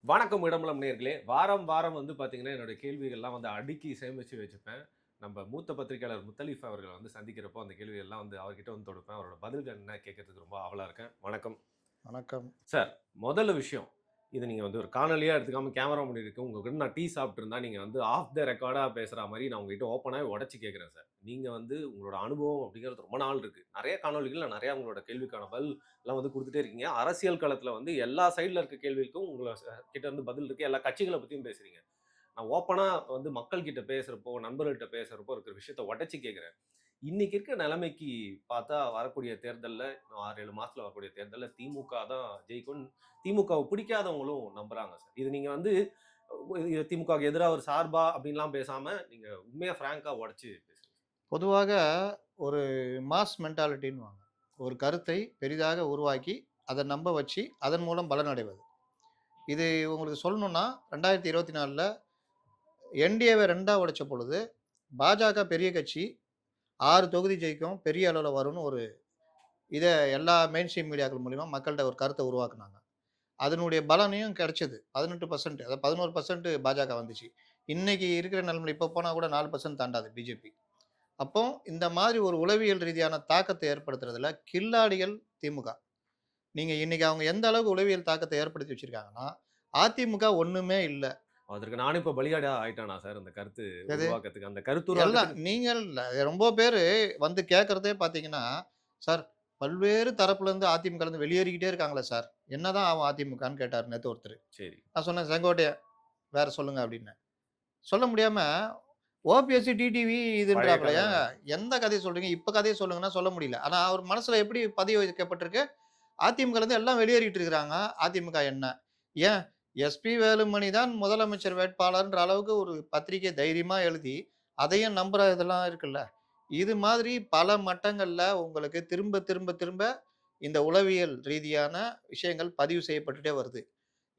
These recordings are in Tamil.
வணக்கம் இடமலம் நேயர்களே. வாரம் வாரம் வந்து பார்த்தீங்கன்னா, என்னுடைய கேள்விகள்லாம் வந்து அடுக்கி சேமிச்சு வச்சுப்பேன். நம்ம மூத்த பத்திரிகையாளர் முத்தலீஃப் அவர்கள வந்து சந்திக்கிறப்போ, அந்த கேள்விகள்லாம் வந்து அவர்கிட்ட வந்து தொடுப்பேன். அவரோட பதில்கள் என்ன கேட்கறதுக்கு ரொம்ப ஆவலா இருக்கேன். வணக்கம். வணக்கம். சார், முதல்ல விஷயம். இத நீங்க வந்து ஒரு காணொளியா எடுத்துக்காம கேமரா முன்னாடி இருக்கு. உங்ககிட்ட நான் டீ சாப்பிட்டுருந்தா, நீங்க வந்து ஆஃப் த ரெக்கார்டா பேசுற மாரி நான் உங்ககிட்ட ஓப்பனாவே உடைச்சு கேட்கிறேன் சார். நீங்க வந்து உங்களோட அனுபவம் அப்படிங்கிறது ரொம்ப நாள் இருக்கு. நெறைய காணொளிகள்ல நெறைய உங்களோட கேள்விக்கான பதில்லாம் வந்து குடுத்துட்டே இருக்கீங்க. அரசியல் களத்துல வந்து எல்லா சைடுல இருக்க கேள்விக்கும் உங்கள கிட்ட இருந்து பதில் இருக்கு. எல்லா கட்சிகள பத்தியும் பேசுறீங்க. நான் ஓப்பனா வந்து மக்கள் கிட்ட பேசுறப்போ, நண்பர்கள்ட்ட பேசுறப்போ இருக்கிற விஷயத்த உடைச்சு கேட்கிறேன். இன்னைக்கு இருக்க நிலைமைக்கு பார்த்தா வரக்கூடிய தேர்தல்ல, இன்னும் 6, 7 மாசத்துல வரக்கூடிய தேர்தல்ல திமுக தான் ஜெயிக்கும்னு திமுகவ பிடிக்காதவங்களும் நம்புறாங்க சார். இது நீங்க வந்து திமுகவுக்கு எதிரா ஒரு சார்பா அப்படின்லாம் பேசாம, நீங்க உண்மையா ஃபிராங்கா உடைச்சு பேசுங்க. பொதுவாக ஒரு மாஸ் மென்டாலிட்டின்னுவாங்க. ஒரு கருத்தை பெரிதாக உருவாக்கி, அத நம்ப வச்சு, அதன் மூலம் பலனடைவது. இது உங்களுக்கு சொல்லணும்னா, 2024ல என்டிஏவ 2ஆ உடைச்ச பொழுது, பாஜக பெரிய கட்சி 6 தொகுதி ஜெயிக்கும், பெரிய அளவுல வரும்னு ஒரு இத எல்லா மெயின் ஸ்ட்ரீம் மீடியாக்கள் மூலியமா மக்கள்ட்ட ஒரு கருத்த உருவாக்குனாங்க. அதனுடைய பலனையும் கிடைச்சது. 18% அதாவது 11% பாஜக வந்துச்சு. இன்னைக்கு இருக்கிற நிலைமையில இப்ப போனா கூட 4% தாண்டாது பிஜேபி. அப்போ இந்த மாதிரி ஒரு உளவியல் ரீதியான தாக்கத்தை ஏற்படுத்துறதுல கில்லாடிகள் திமுக. நீங்க இன்னைக்கு அவங்க எந்த அளவுக்கு உளவியல் தாக்கத்தை ஏற்படுத்தி வச்சிருக்காங்கன்னா, அதிமுக ஒண்ணுமே இல்ல. அதற்கு நானும் இப்ப பலியாடா ஆயிட்டேனா சார் அந்த கருத்து எது? உருவாக்கத்துக்கு? அந்த எல்லாம் கருத்துருவாக்கத்துக்கு நீங்கள் இல்ல. ரொம்ப பேரு வந்து கேட்கறதே பார்த்தீங்கன்னா, "சார் பல்வேறு தரப்புலருந்து அதிமுகலருந்து வெளியேறிக்கிட்டே இருக்காங்களே சார். என்னதான் ஆவும் அதிமுகன்னு?" கேட்டாரு நேத்து ஒருத்தரு. சரி. நான் சொன்னேன், "செங்கோட்டையன் வேற சொல்லுங்க" அப்டின்னேன். சொல்ல முடியாம ஓபிஎஸ், டிடிவி பழைய இதுன்றாப்புல. கதை ஏங்க தான். எந்த கதைய சொல்றீங்க? இப்ப கதைய சொல்லுங்கன்னா சொல்ல முடியல. ஆனா அவர் மனசுல எப்படி பதிய வைக்கப்பட்டிருக்கு? அதிமுகலருந்து எல்லாம் வெளியேறிட்டு இருக்கிறாங்க. அதிமுக என்ன? ஏன் எஸ்பி வேலுமணி தான் முதலமைச்சர் வேட்பாளர்ன்ற அளவுக்கு ஒரு பத்திரிக்கை தைரியமா எழுதி, அதையும் நம்புற இதெல்லாம் இருக்குல்ல. இது மாதிரி பல மட்டங்கள்ல உங்களுக்கு திரும்ப, திரும்ப, திரும்ப இந்த உளவியல் ரீதியான விஷயங்கள் பதிவு செய்யப்பட்டுட்டே வருது.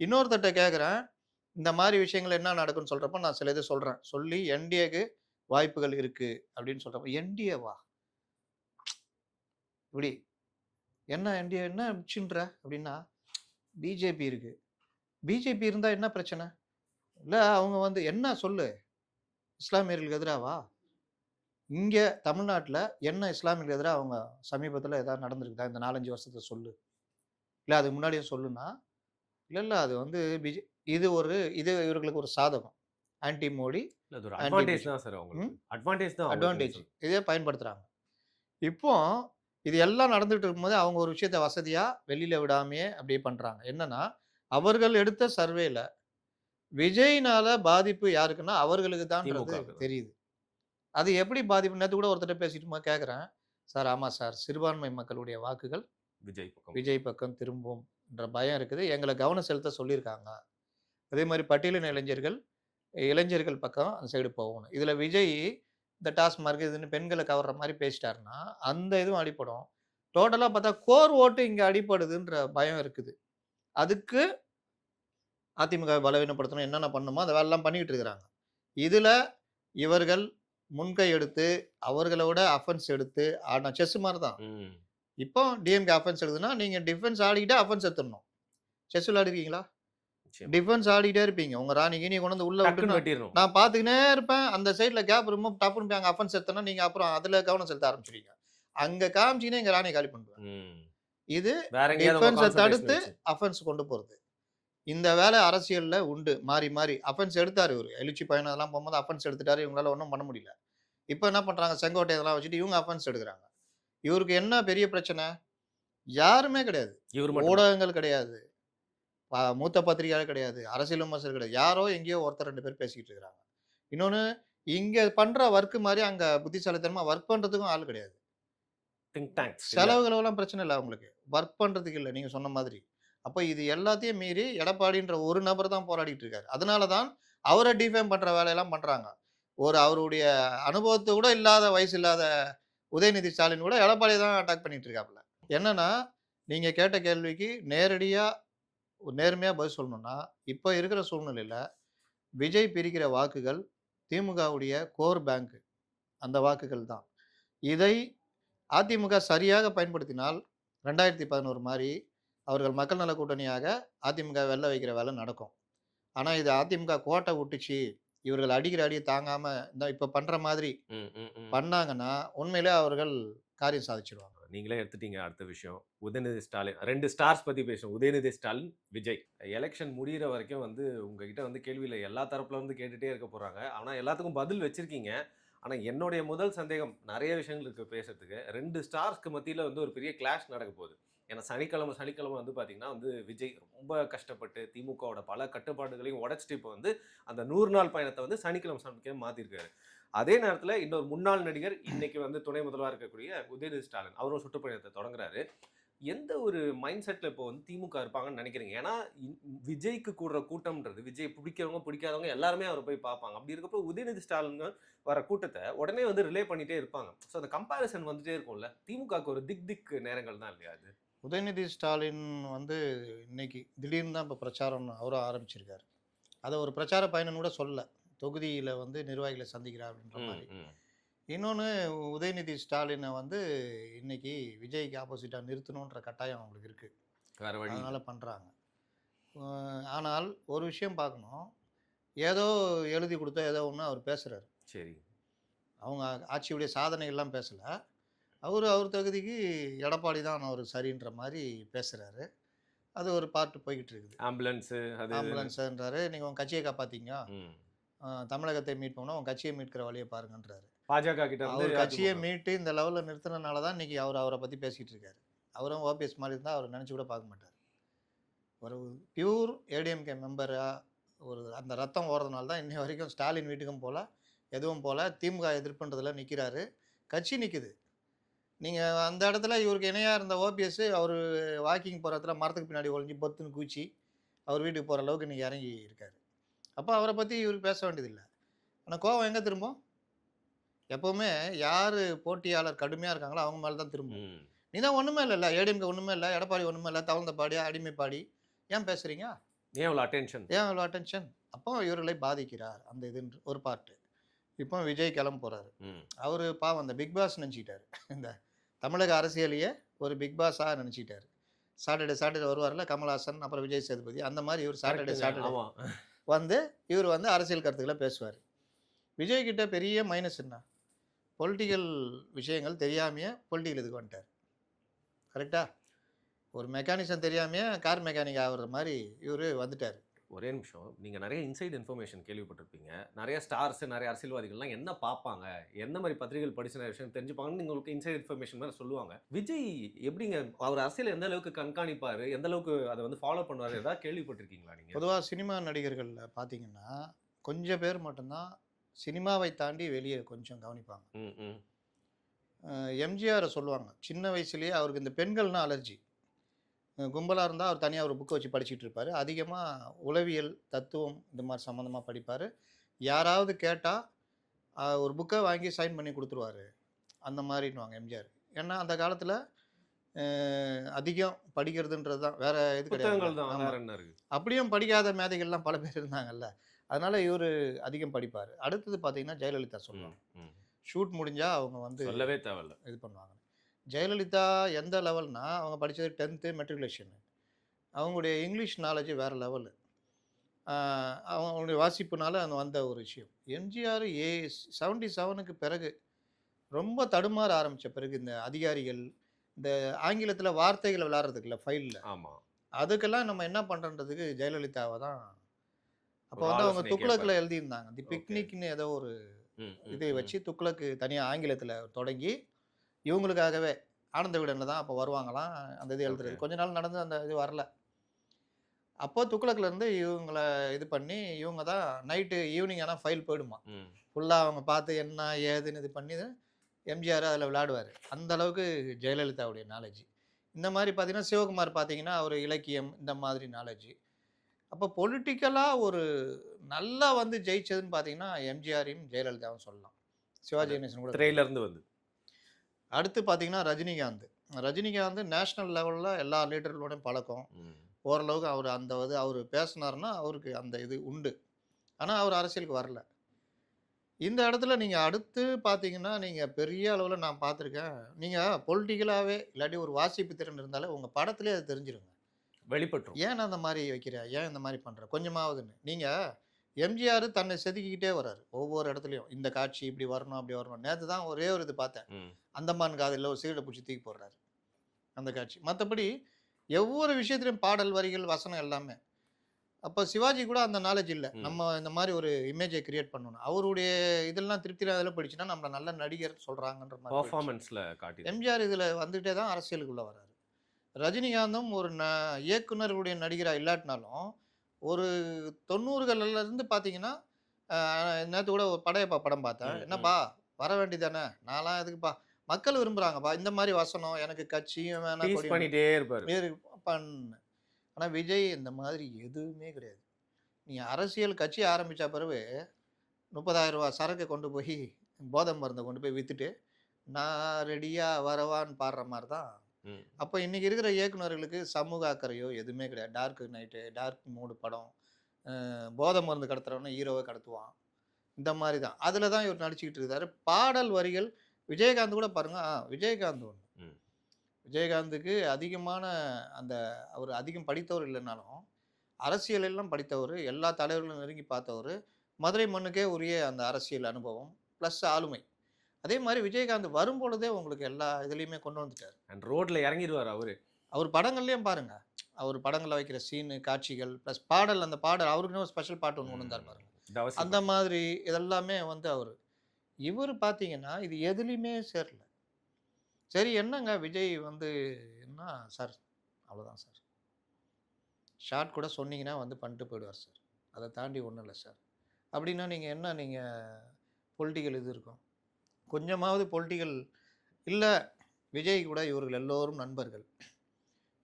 இன்னொருத்தர்ட்ட கேட்கிறேன். இந்த மாரி விஷயங்கள் என்ன நடக்கும்ன்னு சொல்றப்ப, நான் சில இது சொல்றேன். சொல்லி என்டிஏக்கு வாய்ப்புகள் இருக்கு அப்படின்னு சொல்றப்ப, என்டிஏவா? இப்படி என்ன என்டிஏ என்ன பிச்சுன்ற? அப்படின்னா, பிஜேபி இருக்கு. பிஜேபி இருந்தா என்ன பிரச்சனை? இல்ல அவங்க வந்து என்ன சொல்லு? இஸ்லாமியர்களுக்கு எதிராவா? இங்க தமிழ்நாட்டுல என்ன இஸ்லாமியர்களுக்கு எதிரா அவங்க சமீபத்தில ஏதாவது நடந்திருக்குதா? இந்த 4, 5 வருஷத்துல சொல்லு. இல்ல அதுக்கு முன்னாடியே சொல்லுன்னா, இல்ல அது வந்து இது இவர்களுக்கு ஒரு சாதகம். ஆன்டி மோடி, இல்ல அது ஒரு ஆன்டி அட்வான்டேஜ் பிஜேபி. தான் சார் அவங்களுக்கு. ம். அட்வான்டேஜ் தான் அவங்களுக்குன்னு அட்வான்டேஜ். சொல்றேன். இதே பயன்படுத்துறாங்க. இப்போ இது எல்லாம் நடந்துட்டு இருக்கும்போது, அவங்க ஒரு விஷயத்த வசதியா வெளியில விடாமயே அப்படியே பண்றாங்க. என்னன்னா, அவர்கள் எடுத்த சர்வேல விஜய்னால பாதிப்பு யாருக்குன்னா, அவர்களுக்கு தான்ன்றது திமுகவுக்கு தான். தெரியுது. அது எப்படி பாதிப்பு நேத்து கூட ஒருத்தர்ட்ட பேசிட்டு இருக்கும்போது கேட்கிறேன். சார் ஆமா சார். சிறுபான்மை மக்களுடைய வாக்குகள் விஜய் பக்கம். விஜய் பக்கம் திரும்பும்ன்ற பயம் இருக்குது. எங்கள கவனம் செலுத்த சொல்லியிருக்காங்க. அதே மாரி பட்டியலின சரி. இளைஞர்கள் இளைஞர்கள் பக்கம் அந்த சைடு போகணும். இதுல விஜய் இந்த டாஸ்மார்க் இதுன்னு பெண்கள கவர்ற மாரி பேசிட்டாருன்னா, அந்த இதுவும் அடிபடும். டோட்டலா பார்த்தா கோர் ஓட்டு இங்க அடிபடுதுன்ற பயம் இருக்குது. அதுக்கு அதிமுகவ பலவீனப்படுத்தணும். என்னென்ன பண்ணணுமோ அந்த வேலைலாம் பண்ணிட்டு இருக்கிறாங்க. இதுல இவர்கள் முன்கை எடுத்து, அவர்களோட அஃபென்ஸ் எடுத்து ஆடுன செஸ் மாரி தான். ம். இப்போ டிஎம்கே அஃபென்ஸ் எடுக்குதுன்னா, நீங்க டிஃபென்ஸ் ஆடிக்கிட்டே அஃபென்ஸ் எடுத்துறணும். செஸ் விளையாடிருக்கீங்களா? நிச்சயமா. டிஃபென்ஸ் ஆடிட்டே இருப்பீங்க. உங்க ராணி கீனிய கொண்டு வந்து உள்ள டக்குன்னு விட்டுட்டு வெட்டிறணும். நான் பார்த்துக்கினே இருப்பேன். அந்த சைட்ல கேப் இருக்கும்போது டப்புன்னு போய் அங்க அஃபென்ஸ் எடுத்தோம்னா, நீங்க அப்புறம் அதுல கவனம் செலுத்த ஆரம்பிச்சுருவீங்க. அங்க காமிச்சீங்கன்னா எங்க ராணிய காலி பண்ணிடுவேன். ம். இது வேற எங்கேயாவது உங்க டிஃபென்ஸ கான்சன்ட்ரேஷன் தடுத்து வச்சு. அஃபென்ஸ் கொண்டு போறது. இந்த வேலை அரசியல்ல உண்டு. மாறி, மாறி அஃபென்ஸ் எடுத்தாரு இவரு. எழுச்சி பயணம் அதெல்லாம் போம்போது அஃபென்ஸ் எடுத்துட்டாரு. இவங்களால ஒண்ணும் பண்ண முடியல. இப்ப என்ன பண்றாங்க? செங்கோட்டை இதெல்லாம் வச்சுட்டு இவங்க அஃபென்ஸ் எடுக்குறாங்க. இவருக்கு என்ன பெரிய பிரச்சனை? யாருமே கிடையாது. இவரு மட்டும் தான். ஊடகங்கள் கிடையாது. மூத்த பத்திரிகையாளர் கிடையாது. அரசியல் விமர்சகர் கிடையாது. யாரோ எங்கேயோ ஒருத்தர் 2 பேர் பேசிக்கிட்டு இருக்கிறாங்க. இன்னொன்னு, இங்க பண்ற வொர்க் மாரி அங்க புத்திசாலித்தனமா வொர்க் பண்றதுக்கும் ஆள் கிடையாது. திங்க் டாங்க்ஸ் இல்ல. செலவு கிலவுலாம் பிரச்சனை இல்ல அவங்களுக்கு. வொர்க் பண்றதுக்கு இல்ல, நீங்க சொன்ன மாதிரி. அப்ப இது எல்லாத்தையும் மீறி எடப்பாடின்ற ஒரு நபர் தான் போராடிட்டு இருக்காரு. அதனால தான் அவர டிஃபேம் பண்ற வேலையெல்லாம் பண்றாங்க. அவருடைய அனுபவத்த கூட இல்லாத, வயசு இல்லாத உதயநிதி ஸ்டாலின் கூட எடப்பாடிய தான் அட்டாக் பண்ணிட்டு இருக்காப்புல. என்னன்னா, நீங்க கேட்ட கேள்விக்கு நேரடியா, நேர்மையா பதில் சொல்லணும்னா, இப்ப இருக்கிற சூழ்நிலையில விஜய் பிரிக்கிற வாக்குகள் திமுகவுடைய கோர் பேங்க் அந்த வாக்குகள் தான். இதை அதிமுக சரியாக பயன்படுத்தினால் 2011 மாரி அவர்கள் மக்கள் நல கூட்டணியாக அதிமுக வெல்ல வைக்கிற வேலை நடக்கும். ஆனா இது அதிமுக கோட்டை விட்டுச்சு. இவர்கள் அடிக்கிற அடிய தாங்காம இந்த இப்ப பண்ற மாதிரி ம், ம், ம். பண்ணாங்கன்னா, உண்மையிலே அவர்கள் காரியம் சாதிச்சுருவாங்க. நீங்களே எடுத்துட்டீங்க அடுத்த விஷயம். உதயநிதி ஸ்டாலின் 2 ஸ்டார்ஸ் பத்தி பேசுவோம். உதயநிதி ஸ்டாலின், விஜய். எலக்ஷன் முடியிற வரைக்கும் வந்து உங்ககிட்ட வந்து கேள்வியில எல்லா தரப்புல இருந்து கேட்டுட்டே இருக்க போறாங்க. ஆனா எல்லாத்துக்கும் பதில் வச்சிருக்கீங்க. ஆனா என்னுடைய முதல் சந்தேகம் நெறைய விஷயங்கள் இருக்கு பேசுறதுக்கு. 2 ஸ்டார்ஸ்க்கு மத்தியில வந்து ஒரு பெரிய கிளாஷ் நடக்க போகுது. ஏன்னா சனிக்கிழமை வந்து பார்த்தீங்கன்னா வந்து விஜய் ரொம்ப கஷ்டப்பட்டு திமுகவோட பல கட்டுப்பாடுகளையும் உடைச்சுட்டு இப்போ வந்து அந்த 100 நாள் பயணத்த வந்து சனிக்கிழமை மாத்திருக்காரு. அதே நேரத்துல இன்னொரு முன்னாள் நடிகர், இன்னைக்கு வந்து துணை முதல்வரா இருக்கக்கூடிய உதயநிதி ஸ்டாலின், அவரும் சுற்றுப்பயணத்த தொடங்குறாரு. எந்த ஒரு மைண்ட் செட்ல இப்போ வந்து திமுக இருப்பாங்கன்னு நினைக்கிறீங்க? ஏன்னா, விஜய்க்கு கூடுற கூட்டம்ன்றது, விஜய் பிடிக்கிறவங்க, பிடிக்காதவங்க எல்லாருமே அவர போய் பார்ப்பாங்க. அப்படி இருக்கப்போ உதயநிதி ஸ்டாலின் வர கூட்டத்த உடனே வந்து ரிலே பண்ணிட்டே இருப்பாங்க. ஸோ அந்த கம்பேரிசன் வந்துட்டே இருக்கும்ல. திமுகவுக்கு ஒரு திக் நேரங்கள் தான் இல்லையா அது? உதயநிதி ஸ்டாலின் வந்து இன்னைக்கு திடீர்னு தான் இப்ப பிரச்சாரம் அவரும் ஆரம்பிச்சிருக்காரு. அத ஒரு பிரச்சார பயணம்னு கூட சொல்லல. தொகுதியில வந்து நிர்வாகிகள சந்திக்கிறார் அப்படின்ற ம், மாரி. ம். இன்னொன்னு உதயநிதி ஸ்டாலின வந்து இன்னைக்கு விஜய்க்கு ஆப்போசிட்டா நிறுத்தணுன்ற கட்டாயம் அவங்களுக்கு இருக்கு. வேற வழி இல்ல. அதனால பண்றாங்க. அ ஆனால் ஒரு விஷயம் பார்க்கணும். ஏதோ எழுதி குடுத்தோ ஏதோ ஒண்ணு அவர் பேசுறாரு. சரி. அவங்க ஆட்சியுடைய சாதனைகள்லாம் பேசல. அவர் தகுதிக்கு எடப்பாடி தான் அவரு சரின்ற மாரி பேசுறாரு. அது ஒரு பார்ட் போய்க்கிட்டு இருக்குது. ஆம்புலன்ஸு அது இதுன்னு. ஆம்புலன்ஸ்ன்றாரு. நீங்க உங்க கட்சிய காப்பாத்தீங்க. ம். தமிழகத்தை மீட்போம்னா உங்க கட்சிய மீட்கிற வழிய பாருங்கன்றாரு. பாஜக கிட்ட இருந்து அவர் கட்சிய அதிமுக. மீட்டு இந்த லெவல்ல நிறுத்துனனால தான் இன்னைக்கு அவர பத்தி பேசிட்டு இருக்காரு. அவரும் ஓபிஎஸ் மாரி இருந்தா அவர் நெனச்சு கூட பார்க்க மாட்டாரு. ஒரு பியூர் ஏடிஎம்கே மெம்பரா அந்த ரத்தம் ஓடுறதுனால தான் இன்னைய வரைக்கும் ஸ்டாலின் வீட்டுக்கும் போல, எதுவும் போல திமுக எதிர்ப்புன்றதுல நிக்கிறாரு. கட்சி நிக்குது. நீங்க அந்த இடத்துல இவருக்கு இணையா இருந்த ஓபிஎஸ் அவரு வாக்கிங் போற இடத்துல மரத்துக்கு பின்னாடி ஒளிஞ்சு பொத்துன்னு குதிச்சு, அவர் வீட்டுக்கு போற அளவுக்கு இன்னைக்கு இறங்கி இருக்காரு. அப்ப அவர பத்தி இவருக்கு பேச வேண்டியதில்ல. ஆனா கோவம் எங்க திரும்பும்? எப்பவுமே யாரு போட்டியாளர் கடுமையா இருக்காங்களோ அவங்க மேல தான் திரும்பும். ம். நீ தான் ஒண்ணுமே இல்லல்ல. ஏடிஎம்கே ஒண்ணுமே இல்ல. எடப்பாடி ஒண்ணுமே இல்ல. தவழ்ந்தபாடி, அடிமைப்பாடி. ஏன் பேசுறீங்க? ஏன் இவ்வளோ அட்டென்ஷன்? ஏன் இவ்வளோ அட்டென்ஷன்? அப்போ இவர்களை பாதிக்கிறார். அந்த இதுன்ற ஒரு பார்ட். இப்போ விஜய் கிளம்ப போறாரு. ம். அவரு பாவம் அந்த பிக் பாஸ் நெனச்சுக்கிட்டாரு. இந்த தமிழக அரசியலையே ஒரு பிக் பாஸா நெனச்சுக்கிட்டாரு. சாட்டர்டே வருவார்ல கமல்ஹாசன், அப்புறம் விஜய் சேதுபதி. அந்த மாரி இவரு கரெக்ட்டுங்க. சாட்டர்டே ஆமா. வந்து இவரு வந்து அரசியல் கருத்துக்கள பேசுவாரு. விஜய் கிட்ட பெரிய மைனஸ் என்ன? பொலிட்டிக்கல் விஷயங்கள் தெரியாமயே பொலிட்டிக்கல் இதுக்கு வந்துட்டாரு. கரெக்ட்டா? ஒரு மெக்கானிசம் தெரியாமயே கார் மெக்கானிக் ஆகுற மாரி இவரு வந்துட்டாரு. ஒரே நிமிஷம். நீங்க நெறைய இன்சைட் இன்ஃபர்மேஷன் கேள்விப்பட்டிருப்பீங்க. நெறைய ஸ்டார்ஸ், நெறைய அரசியல்வாதிகள்லாம் என்ன பார்ப்பாங்க? எந்த மாரி பத்திரிகைகள் படிச்சு நெறைய விஷயம் தெரிஞ்சுப்பாங்கன்னு உங்களுக்கு இன்சைட் இன்ஃபர்மேஷன் மாரி சொல்லுவாங்க. விஜய் எப்படிங்க அவர் அரசியல எந்த அளவுக்கு கண்காணிப்பாரு? எந்த அளவுக்கு அத வந்து ஃபாலோ பண்ணுவாரு? ஏதாவது கேள்விப்பட்டிருக்கீங்களா நீங்க? பொதுவா சினிமா நடிகர்கள்ல பார்த்தீங்கன்னா, கொஞ்சம் பேர் மட்டும் தான் சினிமாவை தாண்டி வெளிய கொஞ்சம் கவனிப்பாங்க. ம், ம். எம்ஜிஆர சொல்லுவாங்க. சின்ன வயசுலயே அவருக்கு இந்த பெண்கள்னா அலர்ஜி. கும்பலா இருந்தா அவர் தனியா ஒரு புக்க வச்சு படிச்சுட்டு இருப்பாரு. அதிகமா உளவியல், தத்துவம் இந்த மாரி சம்மந்தமா படிப்பாரு. யாராவது கேட்டா, ஒரு புக்க வாங்கி சைன் பண்ணி குடுத்துருவாரு. அந்த மாரின்னுவாங்க எம்ஜிஆர். ஏன்னா, அந்த காலத்துல அ அதிகம் படிக்கிறதுன்றது தான். வேற இது கிடையாதுல்ல. புத்தகங்கள் தான். ஆமா. வேற என்ன இருக்கு? அப்படியும் படிக்காத மேதைகள்லாம் பல பேர் இருந்தாங்கல்ல. அதனால இவரு அதிகம் படிப்பாரு. அடுத்தது பார்த்தீங்கன்னா, ஜெயலலிதா ம், சொல்லுவாங்க. ம். ஷூட் முடிஞ்சா அவங்க வந்து சொல்லவே தேவையில்ல. இது பண்ணுவாங்க. ஜெயலலிதா எந்த லெவல்னா, அவங்க படிச்சது 10த் மெட்ரிகுலேஷன். அவங்களுடைய இங்கிலீஷ் நாலேட்ஜ் வேற லெவலு. ஆ அவங்களுடைய வாசிப்புனால அந்த வந்த ஒரு விஷயம். எம்ஜிஆர் 77க்கு பிறகு ரொம்ப தடுமாற ஆரம்பிச்ச பிறகு இந்த அதிகாரிகள், இந்த ஆங்கிலத்தில வார்த்தைகள விளையாடுறதுக்குல்ல ஃபைல்ல. ஆமா. அதுக்கெல்லாம் நம்ம என்ன பண்றோன்றதுக்கு ஜெயலலிதாவ தான் அப்போ ஒரு வந்து அவங்க ஆலோசனை துக்ளக்ல கேட்பாரு. எழுதியிருந்தாங்க. The okay. பிக்னிக்ன்னு ஏதோ ஒரு ம், ம், இதை ம். வச்சு துக்ளக்கு தனியா ஆங்கிலத்தில தொடங்கி, இவங்களுக்காகவே ஆனந்த விகடன்ல தான் அப்போ வருவாங்களாம். அந்த இது ஓகே. எழுதுறது. கொஞ்ச நாள் நடந்து அந்த இது வரல. அப்போ துக்ளக்ல இருந்து இவங்கள இது பண்ணி, இவங்க தான் நைட்டு ஈவினிங் ஆனா ஃபைல் போயிடுமா. ம். ஃபுல்லா அவங்க பார்த்து என்ன, ஏதுன்னு இது பண்ணி எம்ஜிஆர் அதில விளையாடுவாரு. அந்த அளவுக்கு ஜெயலலிதாவுடைய நாலேட்ஜ். இந்த மாரி பார்த்தீங்கன்னா, சிவகுமார் பார்த்தீங்கன்னா, ஒரு இலக்கியம் இந்த மாதிரி நாலேட்ஜ். அப்போ பொலிட்டிக்கலா ஒரு நல்லா வந்து ஜெயிச்சதுன்னு பார்த்தீங்கன்னா, எம்ஜிஆரையும் ஜெயலலிதாவும் சொல்லலாம். சிவாஜி அந்த கணேசன் கூட திரையில இருந்து வந்து. அடுத்து பார்த்தீங்கன்னா, ரஜினிகாந்த். ரஜினிகாந்த் நேஷனல் லெவல்ல எல்லா லீடர்களோடையும் பழக்கம். ம். ஓரளவுக்கு அவரு அந்த இது அவரு பேசுனாருன்னா, அவருக்கு அந்த இது உண்டு. ஆனா, அவரு அரசியலுக்கு வரல. இந்த இடத்துல நீங்க அடுத்து பார்த்தீங்கன்னா, நீங்க பெரிய அளவுல நான் பார்த்துருக்கேன். நீங்க பொலிட்டிக்கலாவே இல்லாட்டி ஒரு வாசிப்பு திறன் இருந்தாலே உங்க படத்திலேயே அது தெரிஞ்சிருங்க. வெளிப்பட்டுரும். ஏன் அந்த மாதிரி வைக்கிற, ஏன் இந்த மாதிரி பண்ற கொஞ்சமாவதுன்னு. நீங்க எம்ஜிஆர் தன்னை செதுக்கிக்கிட்டே வர்றாரு ஒவ்வொரு இடத்துலையும். இந்த காட்சி இப்படி வரணும் அப்படி வரணும். நேற்று தான் ஒரே ஒரு இது பார்த்தேன். ம். அந்தமான் காதலில் ஒரு சீடை பிடிச்சி தூக்கி போடுறாரு அந்த காட்சி. மற்றபடி ஒவ்வொரு விஷயத்துலையும் பாடல் வரிகள் வசனம் எல்லாமே. அப்போ சிவாஜி கூட அந்த நாலேஜ் இல்லை. ம். நம்ம இந்த மாதிரி ஒரு இமேஜை கிரியேட் பண்ணணும். அவருடைய இதெல்லாம் திருப்தியாக அதில் போயிடுச்சுன்னா நம்மள நல்ல நடிகர் சொல்கிறாங்கன்ற மாதிரி போயிடுச்சு. பெர்ஃபார்மன்ஸ்ல காட்டி எம்ஜிஆர் இதில் வந்துட்டே தான் அரசியலுக்குள்ளே வராரு. ரஜினிகாந்தும் ஒரு இயக்குனர்களுடைய நடிகராக இல்லாட்டினாலும் ஒரு 90கள்ல இருந்து பார்த்தீங்கன்னா நேற்று கூட ஒரு படையப்பா படம் பார்த்தேன். ம், ம். என்னப்பா வர வேண்டியதானே, நான்லாம் எதுக்குப்பா, மக்கள் விரும்புகிறாங்கப்பா இந்த மாதிரி வசனம், எனக்கு கட்சியும் வேணாம் டீஸ் கொடியும் பண்ணிட்டே இருப்பாரு. வேறு பண்ணு. ஆனால் விஜய் இந்த மாதிரி எதுவுமே கிடையாது. நீ அரசியல் கட்சி ஆரம்பித்த பிறகு 30,000 ரூபா சரக்கை கொண்டு போய் போதை மருந்தை கொண்டு போய் விற்றுட்டு நான் ரெடியாக வரவான்னு பாடுற மாதிரி தான். ம். அப்போ இன்றைக்கி இருக்கிற இயக்குனர்களுக்கு சமூக அக்கறையோ எதுவுமே கிடையாது. டார்க் நைட்டு, டார்க் மூடு படம், போதை மருந்து கடத்துறவன ஹீரோவை கடத்துவான், இந்த மாதிரி தான். அதில் தான் இவர் நடிச்சுக்கிட்டு இருக்காரு. பாடல் வரிகள் விஜயகாந்த் கூட பாருங்க. விஜயகாந்த் ஒன்று, ம். விஜயகாந்துக்கு அதிகமான அந்த அவர் அதிகம் படித்தவர் இல்லைனாலும் அரசியல் எல்லாம் படித்தவர், எல்லா தலைவர்களும் நெருங்கி பார்த்தவர், மதுரை மண்ணுக்கே உரிய அந்த அரசியல் அனுபவம் ப்ளஸ் ஆளுமை. அதே மாதிரி விஜயகாந்த் வரும்பொழுதே உங்களுக்கு எல்லா இதுலேயுமே கொண்டு வந்துட்டார். அண்ட் ரோட்ல இறங்கிடுவார் அவரு. அவர் படங்கள்லேயும் பாருங்க, அவர் படங்களில் வைக்கிற சீனு காட்சிகள் ப்ளஸ் பாடல், அந்த பாடல் அவருக்குன்னு ஒரு ஸ்பெஷல் பாட்டு ஒன்று இருந்தார் பாருங்க. தவசி அந்த மாதிரி இதெல்லாமே வந்து அவர். இவர் பார்த்தீங்கன்னா இது எதுலேயுமே சேரல. சரி என்னங்க விஜய் வந்து என்ன சார், அவ்வளோதான் சார், ஷார்ட் கூட சொன்னீங்கன்னா வந்து பண்ணிட்டு போயிடுவார் சார், அதை தாண்டி ஒன்றும் இல்லை சார் அப்படின்னா நீங்கள் என்ன, நீங்கள் பொலிட்டிக்கல் இது இருக்கும் கொஞ்சமாவது பொலிட்டிக்கல் இல்லை. விஜய் கூட இவர்கள் எல்லோரும் நண்பர்கள்,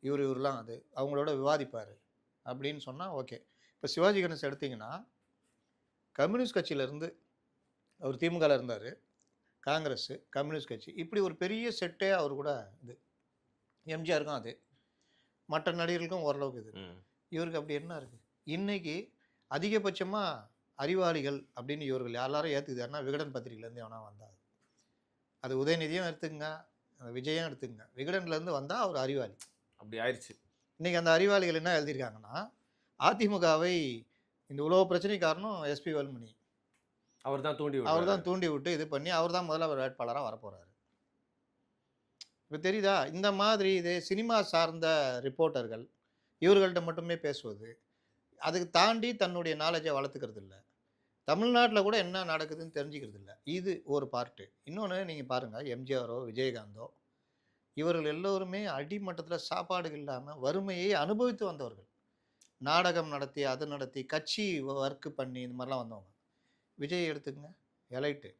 இவரெலாம் அது அவங்களோட விவாதிப்பார் அப்படின்னு சொன்னால் ஓகே. இப்போ சிவாஜி கணேசன் எடுத்திங்கன்னா கம்யூனிஸ்ட் கட்சியிலேருந்து அவர் திமுகவில் இருந்தார், காங்கிரஸ், கம்யூனிஸ்ட் கட்சி, இப்படி ஒரு பெரிய செட்டே அவர் கூட இது. எம்ஜிஆருக்கும் அது, மற்ற நடிகர்களுக்கும் ஓரளவுக்கு இது. இவருக்கு அப்படி என்ன இருக்குது? இன்றைக்கி அதிகபட்சமாக அறிவாளிகள் அப்படின்னு இவர்கள் எல்லாரும் ஏற்றுக்குதாருன்னா விகடன் பத்திரிகையிலேருந்து எவனா வந்தார். அது உதயநிதியும் எடுத்துக்கங்க, விஜயும் எடுத்துக்கங்க, விகடன்லேருந்து வந்தால் அவர் அறிவாளி. அப்படி ஆயிடுச்சு. இன்றைக்கி அந்த அறிவாளிகள் என்ன எழுதியிருக்காங்கன்னா, அதிமுகவை இந்த உலக பிரச்சனை காரணம் எஸ்பி வேலுமணி, அவர் தான் தூண்டி விட்டு இது பண்ணி அவர் தான் முதல்ல வேட்பாளராக வரப்போகிறாரு. இப்போ தெரியுதா? இந்த மாதிரி இது சினிமா சார்ந்த ரிப்போர்ட்டர்கள் இவர்கள்ட்ட மட்டுமே பேசுவது, அதுக்கு தாண்டி தன்னுடைய நாலேஜை வளர்த்துக்கிறது இல்லை. தமிழ்நாட்டில் கூட என்ன நடக்குதுன்னு தெரிஞ்சுக்கிறது இல்லை. இது ஒரு பார்ட்டு. இன்னொன்று நீங்கள் பாருங்கள், எம்ஜிஆரோ விஜயகாந்தோ இவர்கள் எல்லோருமே அடிமட்டத்தில் சாப்பாடுகள் இல்லாமல் வறுமையை அனுபவித்து வந்தவர்கள். நாடகம் நடத்தி, அது நடத்தி, கட்சி ஒர்க்கு பண்ணி இந்த மாதிரிலாம் வந்தவங்க. விஜய் எடுத்துக்கங்க, எலைட்டு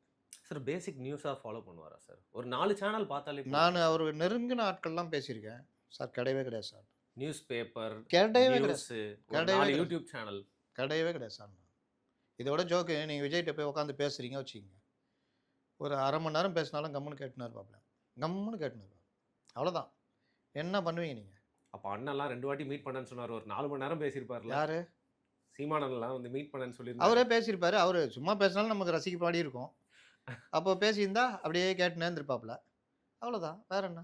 சார். பேசிக் நியூஸாக ஃபாலோ பண்ணுவாரா சார்? ஒரு 4 சேனல் பார்த்தாலே நான் அவர் நெருங்கின ஆட்கள்லாம் பேசியிருக்கேன் சார். கிடையவே கிடையாது சார். நியூஸ் பேப்பர், கிடையவே கிடையாது, யூடியூப் சேனல் கிடையவே கிடையாது சார். இதோட ஜோக்கு, நீங்கள் விஜய்கிட்ட போய் உட்காந்து பேசுகிறீங்க வச்சுக்கிங்க, ஒரு அரை மணி நேரம் பேசினாலும் கம்முன்னு கேட்டுனார் பாப்பேன், கம்முன்னு கேட்டுனார், அவ்வளோதான். என்ன பண்ணுவீங்க நீங்கள்? அப்போ அண்ணெல்லாம் 2 வாட்டி மீட் பண்ணேன்னு சொன்னார். ஒரு 4 மணி நேரம் பேசியிருப்பார்ல. யார்? சீமானெல்லாம் வந்து மீட் பண்ணேன்னு சொல்லியிருந்தாரு. அவரே பேசியிருப்பாரு. அவர் சும்மா பேசினாலும் நமக்கு ரசிக்க பாடி இருக்கும். அப்போ பேசியிருந்தா அப்படியே கேட்டுனே இருந்திருப்பாப்புல, அவ்வளோதான். வேற என்ன?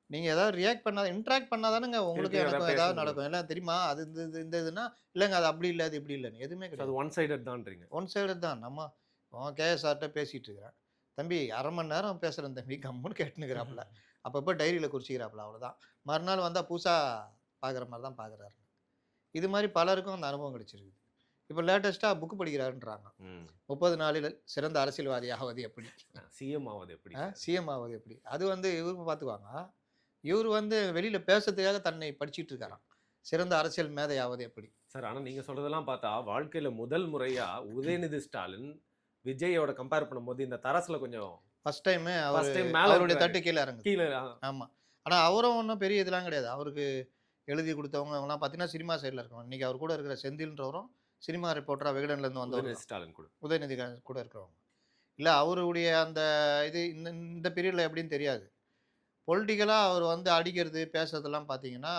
நீங்கள் ஏதாவது ரியாக்ட் பண்ணாத, இன்ட்ராக்ட் பண்ணாதானுங்க உங்களுக்கு எனக்கும் ஏதாவது நடக்கும். எல்லாம் தெரியுமா, அது இந்த இதுன்னா இல்லைங்க, அது அப்படி இல்லை, அது இப்படி இல்லைன்னு எதுவுமே கிடையாது. அது ஒன் சைடட் தான்றீங்க. ஒன் சைடட் தான். நம்ம கேஎஸ்ஆர்கிட்ட பேசிகிட்டு இருக்கிறேன், தம்பி அரை மணி நேரம் பேசுகிறேன் தம்பி, கம்முன்னு கேட்டுனுக்கிறாப்புல, அப்பப்போ டைரியில் குறிச்சிக்கிறாப்புல, அவ்வளோதான். மறுநாள் வந்தால் புதுசாக பார்க்குற மாதிரி தான் பார்க்குறாரு. இது மாதிரி பலருக்கும் அந்த அனுபவம் கிடைச்சிருக்கு. இப்போ லேட்டஸ்ட்டாக புக்கு படிக்கிறாருன்றாங்க. 30 நாளில் சிறந்த அரசியல்வாதி ஆவது எப்படி, சிஎம் ஆவது எப்படி, சிஎம் ஆவது எப்படி. அது வந்து இவருக்கு பார்த்துக்குவாங்க. இவர் வந்து வெளியில் பேசுறதுக்காக தன்னை படிச்சுட்டு இருக்காராம், சிறந்த அரசியல் மேதையாவது எப்படி. சார், ஆனால் நீங்கள் சொல்கிறதெல்லாம் பார்த்தா வாழ்க்கையில் முதல் முறையாக உதயநிதி ஸ்டாலின் விஜயோட கம்பேர் பண்ணும்போது இந்த தரசில் கொஞ்சம் ஃபர்ஸ்ட் டைம் மேலே அவருடைய தட்டு கீழே இறங்கு கீழே. ஆமாம். ஆனால் அவரும் ஒன்றும் பெரிய இதெல்லாம் கிடையாது. அவருக்கு எழுதி கொடுத்தவங்க அவங்களாம் பார்த்தீங்கன்னா சினிமா சைடில் இருக்கணும். இன்றைக்கி அவர் கூட இருக்கிற செந்தில்ன்றவரும் சினிமா ரிப்போர்ட்டராக விகடன்லேருந்து வந்தவர். ஸ்டாலின் கூட, உதயநிதி கூட இருக்கிறவங்க இல்லை. அவருடைய அந்த இது இந்த பீரியடில் எப்படின்னு தெரியாது. பொலிட்டிக்கலாக அவர் வந்து அடிக்கிறது பேசுறதெல்லாம் பார்த்தீங்கன்னா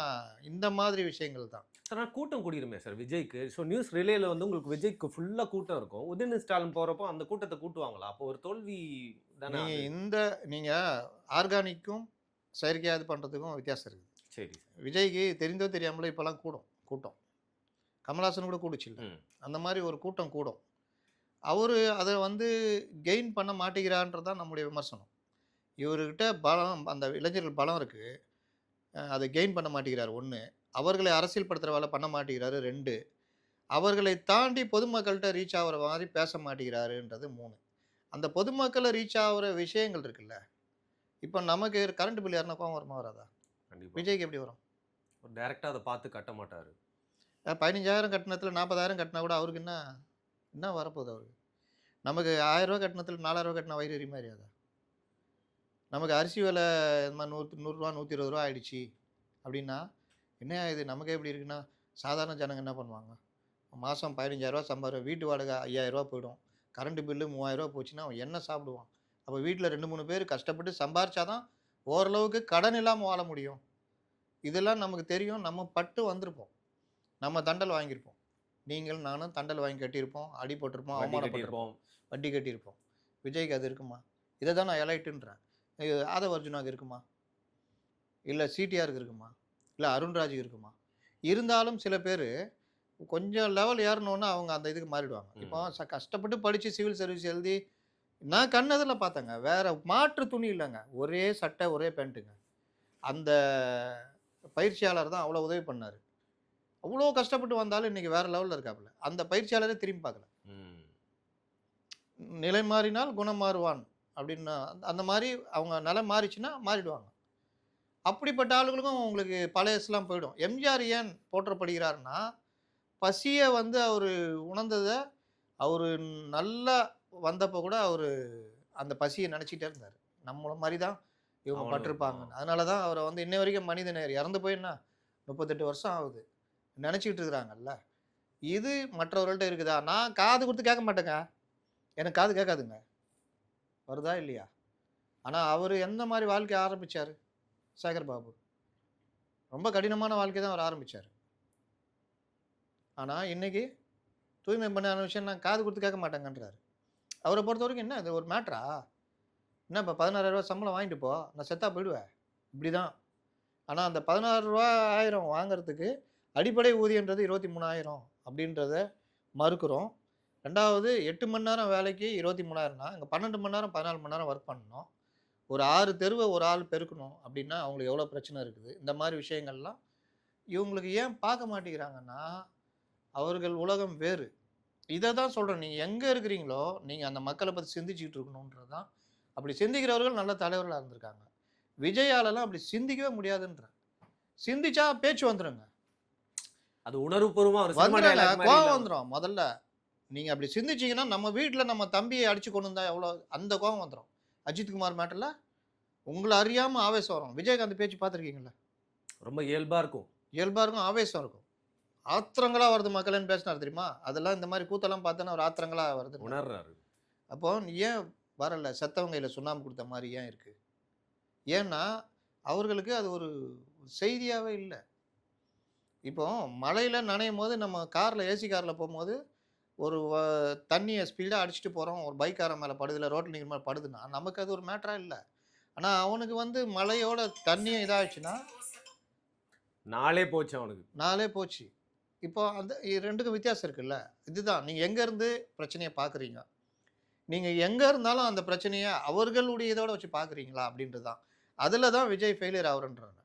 இந்த மாதிரி விஷயங்கள் தான். சார், நான் கூட்டம் கூடிருமே சார் விஜய்க்கு. ஸோ நியூஸ் ரிலேயில் வந்து உங்களுக்கு விஜய்க்கு ஃபுல்லாக கூட்டம் இருக்கும். உதயநிதி ஸ்டாலின் போகிறப்போ அந்த கூட்டத்தை கூட்டுவாங்களா? அப்போ ஒரு தோல்வி தானே. நீங்கள் ஆர்கானிக்கும் செயற்கையாக இது பண்ணுறதுக்கும் வித்தியாசம் இருக்குது. சரி. விஜய்க்கு தெரிந்தோ தெரியாமலோ இப்போலாம் கூட்டம். கமல்ஹாசன் கூட கூடுச்சு இல்ல. ம். அந்த மாதிரி ஒரு கூட்டம் கூடும். அவரு அத வந்து கெயின் பண்ண மாட்டேங்கிறார்ன்றது தான் நம்முடைய விமர்சனம். இவர்கிட்ட பலம் அந்த இளைஞர்கள் பலம் இருக்கு. அத கெயின் பண்ண மாட்டேங்கிறார் 1. அவர்களை அரசியல்படுத்துற வேல பண்ண மாட்டேங்கிறாரு 2. அவர்களை தாண்டி பொதுமக்கள்ட்ட ரீச் ஆகுற மாரி பேச மாட்டேங்கிறாருன்றது 3. அந்த பொதுமக்கள ரீச் ஆகுற விஷயங்கள் இருக்குல்ல. இப்ப நமக்கு கரண்ட் பில் ஏறுனா கோவம் வருமா வராதா? கண்டிப்பா. விஜய்க்கு எப்படி வரும்? டைரக்ட்டா அத பார்த்து கட்ட மாட்டாரு. 15,000 கட்டுனத்துல 40,000 கட்டினா கூட அவருக்கு என்ன வரப்போகுது அவருக்கு? நமக்கு ரூ. 1000 கட்டுனத்துல ரூ. 4,000 கட்டினா வயிறு எரியுமா எரியாதா? நமக்கு அரிசி விலை இந்த மாரி ரூ. 100 ரூ. 120 ஆயிடுச்சு அப்படின்னா, என்னய்யா இது நமக்கே இப்படி இருக்குன்னா, சாதாரண ஜனங்க என்ன பண்ணுவாங்க? மாசம் ரூ. 15,000 வீட்டு வாடகை ரூ. 5,000 போயிடும். கரண்ட் பில்லு ரூ. 3,000 போச்சுன்னா, அவன் என்ன சாப்பிடுவான்? அப்ப வீட்ல 2, 3 பேர் கஷ்டப்பட்டு சம்பாரிச்சா தான் ஓரளவுக்கு கடன் இல்லாம வாழ முடியும். இதெல்லாம் நமக்கு தெரியும். நம்ம பட்டு வந்திருப்போம். நம்ம தண்டல் வாங்கியிருப்போம். நீங்களும் நானும் தண்டல் வாங்கி கட்டியிருப்போம். அடிபட்டிருப்போம், வட்டி அவமானப்பட்டிருப்போம், கட்டியிருப்போம். வட்டி கட்டியிருப்போம். விஜய்க்கு அது இருக்குமா? இத தான் நான் எலைட்டுன்றேன். ஆதவ அர்ஜுனாக்கு இருக்குமா? இல்ல சிடிஆருக்கு இருக்குமா? இல்ல அருண்ராஜுக்கு இருக்குமா? இருந்தாலும் சில பேரு கொஞ்சம் லெவல் ஏறுனோன அவங்க அந்த இதுக்கு மாறிடுவாங்க. இப்போ ம். கஷ்டப்பட்டு படிச்சு சிவில் சர்வீஸ் எழுதி நான் கண்ணெதிர்ல பார்த்தேங்க. வேற மாற்று துணி இல்லங்க. ஒரே சட்டை, ஒரே பேண்ட்டுங்க. அந்த பயிற்சியாளர் தான் அவ்வளோ உதவி பண்ணாரு. அவ்வளோ கஷ்டப்பட்டு வந்தாலும் இன்னைக்கு வேற லெவல்ல இருக்காப்புல. அந்த பயிற்சியாளரே திரும்பி பார்க்கல. ம். நிலை மாறினால் குணம் மாறுவான் அப்படின்னு அந்த மாரி அவங்க நிலை மாறிச்சுன்னா மாறிடுவாங்க. அப்படிப்பட்ட ஆளுகளுக்கும் உங்களுக்கு பழையசுலாம் போயிடும். எம்ஜிஆர் ஏன் போற்றப்படுகிறார்ன்னா, பசிய வந்து அவரு உணர்ந்தத அவரு நல்லா வந்தப்ப கூட அவரு அந்த பசிய நெனச்சுக்கிட்டே இருந்தாரு. நம்மள மாரி தான் இவங்க அவனும் பட்டுருப்பாங்கன்னு. அதனால தான் அவர வந்து இன்னை வரைக்கும் மனிதநேயர் இறந்து போய் என்ன 38 வருஷம் ஆகுது. நெனச்சுக்கிட்டு இருக்கிறாங்கல்ல. இது மற்றவர்கள்ட்ட இருக்குதா? நான் காது குடுத்து கேட்க மாட்டேங்க. எனக்கு காது கேட்காதுங்க. வருதா? இல்லையா? ஆனா அவரு எந்த மாரி வாழ்க்கைய ஆரம்பிச்சாரு? சேகர் பாபு. ரொம்ப கடினமான வாழ்க்கை தான் அவர் ஆரம்பிச்சாரு. ஆனா இன்னைக்கு தூய்மை பணியாளர் விஷயம் நான் காது குடுத்து கேட்க மாட்டேங்கன்றாரு. அவர பொறுத்தவரைக்கும் என்ன இது ஒரு மேட்டரா? என்ன இப்ப ரூ. 16,000 சம்பளம் வாங்கிட்டு போ. நான் செத்தா போயிடுவேன். இப்படிதான். ஆனா அந்த ரூ. 16,000 வாங்குறதுக்கு அடிப்படை ஊதியம்ன்றது 23,000 அப்படின்றத மறுக்கிறோம். 2வது 8 மணி நேரம் வேலைக்கு 23,000ன்னா, இங்க 12 மணி நேரம், 14 மணி நேரம் ஒர்க் பண்ணணும். ஒரு 6 தெருவ ஒரு ஆள் பெருக்கணும் அப்படின்னா, அவங்களுக்கு எவ்வளோ பிரச்சனை இருக்குது. இந்த மாரி விஷயங்கள்லாம் இவங்களுக்கு ஏன் பார்க்க மாட்டேங்கிறாங்கன்னா, அவர்கள் உலகம் வேறு. இத தான் சொல்றேன். நீங்க எங்க இருக்கிறீங்களோ, நீங்க அந்த மக்கள பத்தி சிந்திச்சுக்கிட்டு இருக்கணுன்றது தான். அப்படி சிந்திக்கிறவர்கள் நல்ல தலைவர்களா இருந்திருக்காங்க. விஜயாலலாம் அப்படி சிந்திக்கவே முடியாதுன்றேன். சிந்திச்சா பேச்சு வந்துருங்க. அது உணர்வுபூர்வமா ஒரு சினிமா வந்துருங்க. டயலாக் மாரி கோவம் இல்லாம வந்துரும். முதல்ல நீங்க அப்படி சிந்திச்சீங்கன்னா, நம்ம வீட்ல நம்ம தம்பிய அடிச்சு கொண்டு வந்தா எவ்வளோ அந்த கோவம் வந்துரும். அஜித் குமார் மேட்டர்ல உங்கள அறியாம ஆவேசம் வரும். விஜயகாந்த் பேச்சு பார்த்துருக்கீங்கல்ல? ரொம்ப இயல்பா இருக்கும். இயல்பா இருக்கும், ஆவேசம் இருக்கும். ஆத்திரங்களா வருது மக்களேன்னு பேசினாரு தெரியுமா? அதெல்லாம் இந்த மாரி கூத்தெல்லாம் பார்த்தோன்னா ஒரு ஆத்திரங்களா வருதுன்னாரு. உணர்றாரு. அப்போ நீ ஏன் வரல? செத்தவங்க கையில சுண்ணாம்பு குடுத்த மாரி ஏன் இருக்கு? ஏன்னா, அவர்களுக்கு அது ஒரு செய்தியாவே இல்ல. இப்போ மழையில நனையும்போது நம்ம கார்ல ஏசி கார்ல போம்போது, ஒரு தண்ணிய ஸ்பீடா அடிச்சுட்டு போறோம். ஒரு பைக்காரன் மேல படுது, இல்ல ரோட்ல நிக்கிற மேல படுதுன்னா, நமக்கு அது ஒரு மேட்டரா இல்ல. ஆனா அவனுக்கு வந்து மழையோட தண்ணியும் இதாச்சுன்னா, நாளே போச்சு அவனுக்கு. நாளே போச்சு. இப்போ அந்த 2க்கும் வித்தியாசம் இருக்குல்ல. இதுதான் நீங்க எங்க இருந்து பிரச்சனைய பார்க்குறீங்க. நீங்க எங்க இருந்தாலும் அந்த பிரச்சனைய அவர்களுடைய இதோட வச்சு பார்க்குறீங்களா? அப்படின்றது தான். அதுல தான் விஜய் ஃபெயிலியர் ஆவுறேன்றாங்க.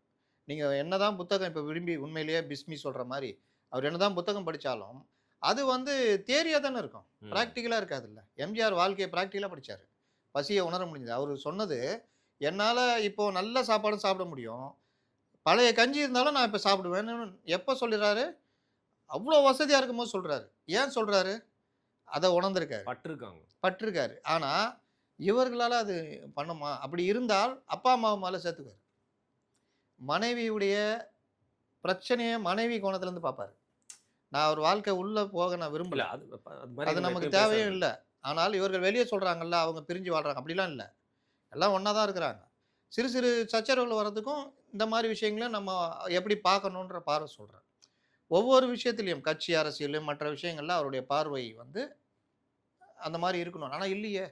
நீங்க என்னதான் புத்தகம் இப்ப விரும்பி உண்மையிலேயே பிஸ்மி சொல்ற மாரி, அவர் என்னதான் புத்தகம் படிச்சாலும், அது வந்து தியரியா தானே இருக்கும். ம். பிராக்டிகலா இருக்காதுல்ல. எம்ஜிஆர் வாழ்க்கைய பிராக்டிகலா படிச்சாரு. பசிய உணர முடிஞ்சது. அவரு சொன்னது, என்னால இப்போ நல்ல சாப்பாடும் சாப்பிட முடியும். பழைய கஞ்சி இருந்தாலும் நான் இப்ப சாப்பிடுவேன்னு எப்ப சொல்லிறாரு? அவ்ளோ வசதியா இருக்கும்போது சொல்றாரு. ஏன் சொல்றாரு? அத உணர்ந்திருக்காரு. பட்டுருக்காங்க. பட்டுருக்காரு. ஆனா, இவர்களால அது பண்ணுமா? அப்படி இருந்தால் அப்பா, அம்மாவ முதல்ல சேர்த்துக்குவாரு. மனைவியுடைய பிரச்சனைய மனைவி கோணத்திலருந்து பார்ப்பாரு. நான் அவர் வாழ்க்கை உள்ள போக நான் இல்ல விரும்பல. அது மாரி அது நம்ம நமக்கு எப்பயும் தேவையும் பேசுறது. இல்ல. ஆனால் இவர்கள் வெளிய சொல்றாங்கல்ல, அவங்க பிரிஞ்சு வாழ்றாங்க. அப்படிலாம் இல்ல. எல்லாம் ஒண்ணா தான் இருக்கிறாங்க. சிறு சிறு சச்சரவுகள் வர்றதுக்கும் இந்த மாரி விஷயங்கள நம்ம எப்படி பார்க்கணுன்ற பார்வை சொல்றேன். ஒவ்வொரு விஷயத்திலயும் கட்சி அரசியலு, மற்ற விஷயங்கள்ல அவருடைய பார்வை வந்து அந்த மாரி இருக்கணும். ஆனா இல்லையே.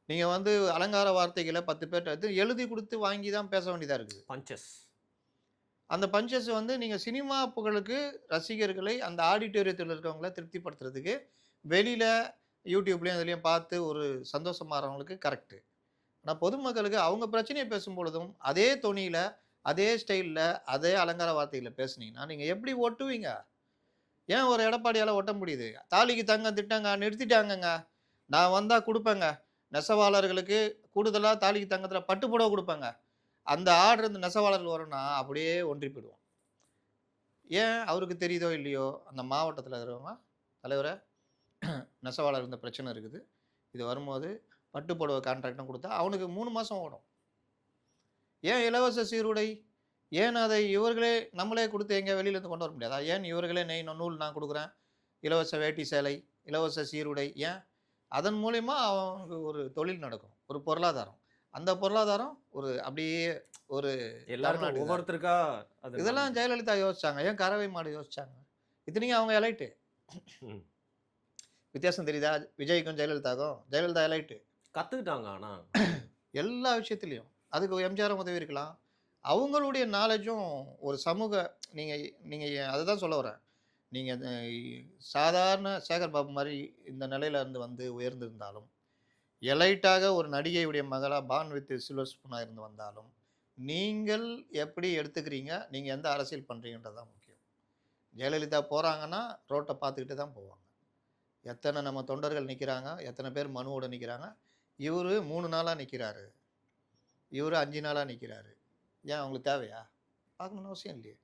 நீங்க வந்து அலங்கார வார்த்தைகள 10 பேர்ட்ட எழுதி குடுத்து வாங்கி தான் பேச வேண்டியதா இருக்குது. பஞ்சஸ். அந்த பஞ்சஸ் வந்து நீங்க சினிமா புகழுக்கு ரசிகர்களை அந்த ஆடிட்டோரியத்துல இருக்கவங்கள திருப்திப்படுத்துறதுக்கு வெளியில யூடியூப்லயும் இதுலயும் பார்த்து ஒரு சந்தோஷமாறவங்களுக்கு கரெக்ட். ஆனா பொதுமக்களுக்கு அவங்க பிரச்சனைய பேசும்பொழுதும், அதே தொனியில, அதே ஸ்டைல்ல, அதே அலங்கார வார்த்தையில பேசுனீங்கன்னா, நீங்க எப்படி ஒட்டுவீங்க? ஏன் ஒரு எடப்பாடியால ஒட்ட முடியுது? தாலிக்கு தங்கம் திட்டங்க நிறுத்திட்டாங்கங்க. நான் வந்தா குடுப்பேங்க. நெசவாளர்களுக்கு கூடுதலா தாலிக்கு தங்கத்துல பட்டு புடவ குடுப்பேங்க. அந்த ஆர்டர் இந்த நெசவாளர்கள் வரும்னா, அப்படியே ஒன்றி போயிடுவோம். ஏன் அவருக்கு தெரியுதோ இல்லையோ, அந்த மாவட்டத்துல இருக்கிறவங்க, தலைவரே நெசவாளர் இந்த பிரச்சனை இருக்குது. இது வரும்போது பட்டு புடவ கான்ட்ராக்ட்டும் குடுத்தா, அவனுக்கு 3 மாசம் ஓடும். ஏன் இலவச சீருடை? ஏன் அதை இவர்களே நம்மளே குடுத்து எங்க வெளியில இருந்து கொண்டு வர முடியாதா? ஏன் இவர்களே நெய்யணும், நூல் நான் குடுக்குறேன். இலவச வேட்டி சேலை, இலவச சீருடை. ஏன்? அதன் மூலியமா அவனுக்கு ஒரு தொழில் நடக்கும். ஒரு பொருளாதாரம். அந்த பொருளாதாரம் ஒரு அப்படியே ஒரு எல்லாருக்கும் தமிழ்நாட்டுக்கு தான். ஒவ்வொருத்தருக்கா அது இதெல்லாம் நடந்தது. ஜெயலலிதா யோசிச்சாங்க. ஏன் கறவை மாடு யோசிச்சாங்க? இத்தனைக்கும் அவங்க எலைட்டு. ம். வித்தியாசம் தெரியுதா? விஜய்க்கும் ஜெயலலிதாவுக்கும். ஜெயலலிதா எலைட்டு. கத்துக்கிட்டாங்க ஆனா. எல்லா விஷயத்திலயும். அதுக்கு எம்ஜிஆரும் உதவி இருக்கலாம். அவங்களுடைய நாலேட்ஜும் ஒரு சமூக நீங்க நீங்க அததான் சொல்ல வரேன். நீங்க சாதாரண சேகர் பாபு மாரி இந்த நிலையில இருந்து வந்து உயர்ந்திருந்தாலும், எலைட்டாக ஒரு நடிகையுடைய மகளா பான் வித் சில்வர் ஸ்பூனா இருந்து வந்தாலும், நீங்கள் எப்படி எடுத்துக்கிறீங்க? நீங்க எந்த அரசியல் பண்றீங்கன்றது தான் முக்கியம். ஜெயலலிதா போறாங்கன்னா, ரோட்ட பார்த்துக்கிட்டு தான் போவாங்க. எத்தன நம்ம தொண்டர்கள் நிக்கிறாங்க, எத்தன பேர் மனுவோட நிக்கிறாங்க. இவரு 3 நாளா நிக்கிறாரு. இவரு 5 நாளா நிக்கிறாரு. ஏன் அவங்களுக்கு தேவையா? பார்க்கணும்னு அவசியம் இல்லையே.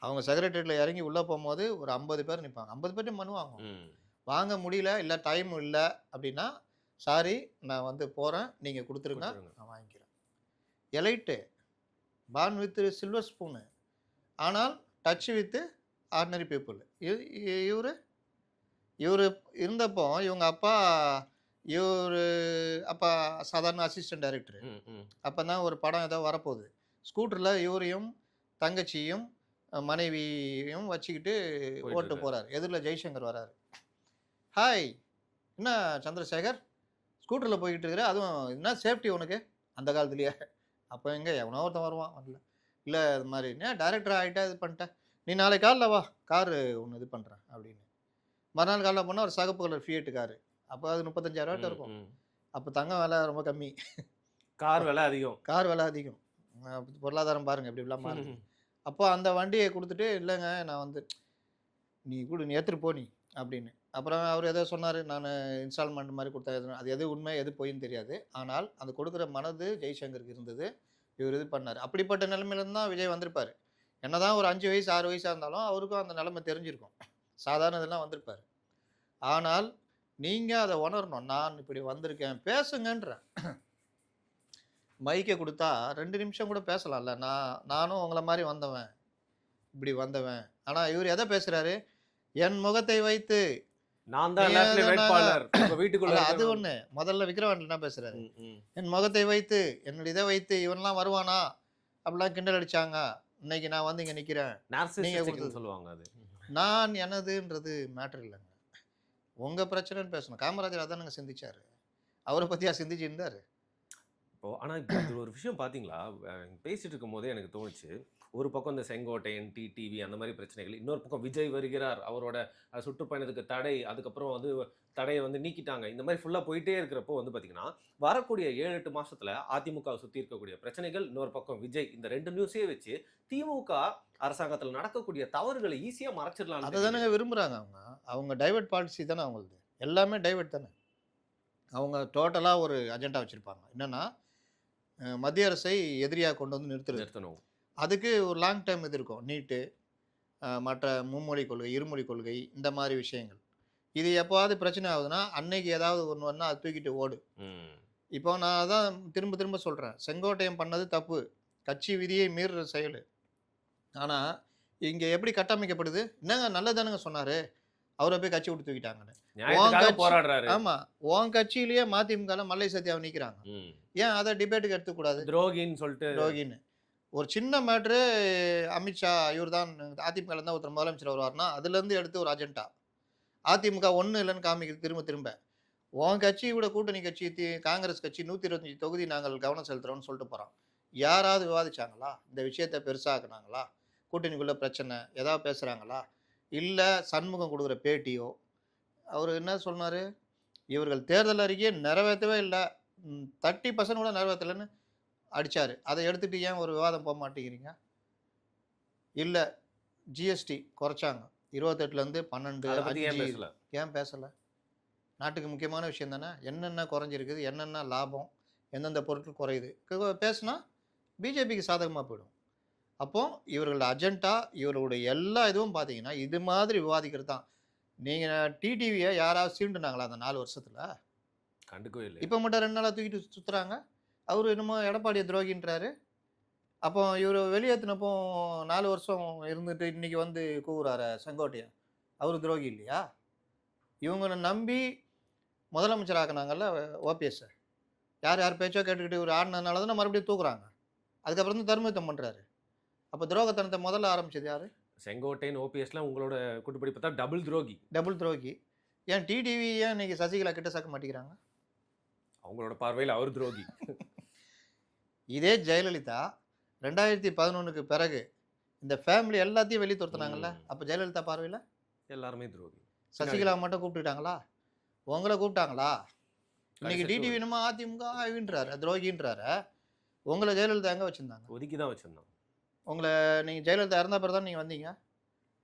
அவங்க செக்ரட்டரியேட்ல இறங்கி உள்ள போம்போது ஒரு 50 பேர் நிப்பாங்க. 50 பேர்ட்டயும் மனு வாங்குவோம். ம். வாங்க முடியல, இல்ல டைம் இல்ல அப்படின்னா, சாரி நான் வந்து போறேன். நீங்க குடுத்துருங்க. குடுத்துருங்க. நான் வாங்கிக்கிறேன். Elite. Born with silver spoon. ஆனால் டச் வித் ஆர்டினரி பீப்பிள். இவரு இவரு இருந்தப்போ இவங்க அப்பா இவரு அப்பா சாதாரண அசிஸ்டன்ட் டைரக்டர். ம். ம். அப்பதான் ஒரு படம் ஏதோ வரப்போகுது. ஸ்கூட்டர்ல இவரையும், தங்கச்சியும், மனைவியும் வச்சுக்கிட்டு போயிட்டு ஓட்டு இருக்காரு. போறாரு. எதிர்ல ஜெய்சங்கர் வராரு. "ஹாய்! என்ன சந்திரசேகர்? ஸ்கூட்டர்ல போய்க்கிட்டு இருக்கிற? அதுவும் என்ன சேஃப்டி உனக்கு?" அந்த காலத்திலேயே. அப்ப எங்க எவனோ ஒருத்தன் வருவான். வரல. "இல்ல இது மாரி என்ன டைரக்டர் ஆயிட்ட இது பண்ணிட்ட. நீ நாளைக்கு காலைல வா. காரு ஒண்ணு இது பண்றேன்" அப்படின்னு. மறுநாள் காலைல போனா ஒரு சிகப்பு கலர் ஃபியட் காரு. அப்ப அது 35,000 ம். இருக்கும். ம். அப்ப தங்கம் விலை ரொம்ப கம்மி. கார் விலை அதிகம். கார் விலை அதிகம். பொருளாதாரம் பாருங்க எப்படி எப்படிலாம் மாறுது. ம். அப்போ அந்த வண்டிய குடுத்துட்டு, "இல்லங்க நான் வந்து நீ குடு நீ எடுத்துட்டு போ நீ" அப்படின்னு. அப்புறம் அவரு ஏதோ சொன்னாரு. நானு இன்ஸ்டால்மென்ட் மாரி குடுத்தேன். அது எது உண்மை, எது பொய்ன்னு தெரியாது. ஆனால் அந்த கொடுக்குற மனது ஜெய்சங்கருக்கு இருந்தது. இவரு இது பண்ணாரு. அப்படிப்பட்ட நிலைமையில இருந்து தான் விஜய் வந்திருப்பாரு. என்னதான் ஒரு 5 வயசு, 6 வயசா இருந்தாலும் அவருக்கும் அந்த நிலைமை தெரிஞ்சிருக்கும். சாதாரண இதெல்லாம் வந்திருப்பாரு. ஆனால் நீங்க அத உணரணும். நான் இப்படி வந்திருக்கேன். பேசுங்கன்றேன். மைக்க குடுத்தா 2 நிமிஷம் கூட பேசலாம்ல. நானும் உங்கள மாரி வந்தவன். இப்படி வந்தவன். ஆனா இவரு எத பேசுறாரு? என் முகத்தை வைத்து நான் நீ தான் எல்லாத்துலயும் எதனா வேட்பாளர். உங்க வீட்டுக்குள்ள அல்ல அது இருக்கிற ஒண்ணு. முதல்ல விக்கிரவாண்டில என்ன பேசுறாரு? ம். ம். என் முகத்தை வைத்து, என்னுடைய இத வைத்து இவன்லாம் வருவானா? அப்படிலாம் கிண்டல் அடிச்சாங்க. இன்னைக்கு நான் வந்து இங்க நிக்கிறேன். நீங்க நார்சிசிஸ்டிக்னு குடுத்தது. சொல்லுவாங்க அது. நான் எனதுன்றது மேட்டர் இல்லங்க. உங்க பிரச்சனைன்னு பேசணும். காமராஜர் அதானங்க சிந்திச்சாரு. அவர பத்தியா சிந்திச்சு இருந்தாரு? இப்போ ஆனா இப்போ இதுல ஒரு விஷயம் பார்த்தீங்களா? பேசிட்டு இருக்கும்போதே எனக்கு தோணுச்சு. ஒரு பக்கம் இந்த செங்கோட்டையன், டிடிவி அந்த மாரி பிரச்சனைகள். இன்னொரு பக்கம் விஜய் வருகிறார். அவரோட சுற்றுப்பயணத்துக்கு தடை. அதுக்கப்புறம் வந்து தடைய வந்து நீக்கிட்டாங்க. இந்த மாரி ஃபுல்லா போயிட்டே இருக்கிறப்போ வந்து பார்த்தீங்கன்னா, வரக்கூடிய 7, 8 மாசத்துல அதிமுகவை சுத்தி இருக்கக்கூடிய பிரச்சனைகள், இன்னொரு பக்கம் விஜய். இந்த 2 நியூஸே வச்சு திமுக அரசாங்கத்துல நடக்கக்கூடிய தவறுகள ஈஸியா மறைச்சிடலாம்னு அத தெரியுது. தானங்க விரும்புறாங்க அவங்க. அவங்க டைவர்ட் பாலிசி தானே அவங்களுது. எல்லாமே டைவர்ட் தானே. அவங்க டோட்டலா ஒரு அஜெண்டா வச்சிருப்பாங்க. என்னன்னா, மத்திய அரசை எதிரியா கொண்டு வந்து நிறுத்துறது. நிறுத்தணும். அதுக்கு ஒரு லாங் டைம் இது இருக்கும். நீட்டு, மற்ற மும்மொழி கொள்கை, இருமொழி கொள்கை இந்த மாரி விஷயங்கள். இது எப்பவாவது பிரச்சனை ஆகுதுன்னா, அன்னைக்கு ஏதாவது ஒண்ணு வந்தா அது தூக்கிட்டு ஓடும். ம். இப்போ நான் அதான் திரும்ப திரும்ப சொல்றேன். செங்கோட்டையன் பண்ணது தப்பு. கட்சி விதியை மீறுற செயலு. ஆனா, இங்க எப்படி கட்டமைக்கப்படுது? என்னங்க நல்லதுதானங்க சொன்னாரு. அவர போய் கட்சி விட்டு தூக்கிட்டாங்கன்னு. உன் நியாயத்துக்காக கட்சி போராடுறாரு. ஆமா. உன் கட்சியிலேயே மதிமுகல மல்லை சத்யாவ நீக்குறாங்க. ம். ஏன் அத டிபேட்டுக்கு எடுத்துக்கூடாது? துரோகின்னு சொல்லிட்டு துரோகின்னு. ஒரு சின்ன மேட்ரு அமித்ஷா இவர் தான் அதிமுகல இருந்தா ஒருத்தர் முதலமைச்சர் வருவார்னா, அதுலேருந்து எடுத்து ஒரு அஜெண்டா. அதிமுக ஒண்ணும் இல்லன்னு காமிக்குது திரும்ப திரும்ப. உன் கட்சியோட கூட்டணி கட்சி காங்கிரஸ் கட்சி 125 தொகுதி நாங்கள் கவனம் செலுத்துறோம்னு சொல்லிட்டு போறான். யாராவது விவாதிச்சாங்களா? இந்த விஷயத்த பெருசாக்குனாங்களா? கூட்டணிக்குள்ள பிரச்சனை ஏதாவது பேசுகிறாங்களா? இல்லை சண்முகம் கொடுக்குற பேட்டியோ? அவர் என்ன சொன்னார், இவர்கள் தேர்தல் அறிக்கையை நிறைவேற்றவே இல்லை, 30% கூட நிறைவேற்றலைன்னு அடித்தார். அதை எடுத்துகிட்டு ஏன் ஒரு விவாதம் போக மாட்டேங்கிறீங்க? இல்லை ஜிஎஸ்டி குறைச்சாங்க 28லேருந்து 12, அதை பற்றி ஏன் 5 பேசல? ஏன் பேசலை? நாட்டுக்கு முக்கியமான விஷயம் தானே. என்னென்ன குறைஞ்சிருக்குது, என்னென்ன லாபம், எந்தெந்த பொருட்கள் குறையுது பேசுனா பிஜேபிக்கு சாதகமாக போயிடும். அப்போ இவர்களோட அஜெண்டா, இவர்களுடைய எல்லா இதுவும் பார்த்தீங்கன்னா இது மாதிரி விவாதிக்கிறது தான். நீங்கள் டிடிவியை யாராவது சீண்டுனாங்களா அந்த 4 வருஷத்தில்? கண்டுக்கவே இல்லை. இப்போ மட்டும் 2 நாளாக தூக்கிட்டு சுற்றுறாங்க. அவர் என்னமோ எடப்பாடியை துரோகின்றாரு. அப்போ இவர் வெளியேற்றினப்போ 4 வருஷம் இருந்துட்டு இன்னைக்கு வந்து கூவுறாரு செங்கோட்டையன், அவர் துரோகி இல்லையா? இவங்களை நம்பி முதலமைச்சர் ஆக்குனாங்கல்ல ஓபிஎஸ், யார் யார் பேச்சோ கேட்டுக்கிட்டு இவர் ஆடினதுனால தானே மறுபடியும் தூக்குறாங்க. அதுக்கப்புறம் தான் தர்மயுத்தம் பண்ணுறாரு. அப்போ துரோகத்தனத்தை முதல்ல ஆரம்பிச்சது யார்? செங்கோட்டையன் ஓபிஎஸ்லாம் உங்களோட கூட்டுப்படி பார்த்தா டபுள் துரோகி. டபுள் துரோகி. ஏன் டிடிவி ஏன் இன்னைக்கு சசிகலா கிட்ட சேர்க்க மாட்டேங்கிறாங்க? அவங்களோட பார்வையில் அவர் துரோகி. இதே ஜெயலலிதா 2011க்கு பிறகு இந்த ஃபேமிலி எல்லாத்தையும் வெளியே துரத்துனாங்கல்ல, அப்போ ஜெயலலிதா பார்வையில் எல்லாருமே துரோகி. சசிகலா மட்டும் கூப்பிட்டுட்டாங்களா? உங்களை கூப்பிட்டாங்களா? இன்னைக்கு டிடிவி என்னமோ அதிமுக ஆவின்றாரு, துரோகின்றாரு. உங்களை ஜெயலலிதா எங்கே வச்சுருந்தாங்க? ஒதுக்கி தான் வச்சிருந்தோம். உங்களை நீங்கள் ஜெயலலிதா இறந்த பிறகு தான் நீங்கள் வந்தீங்க.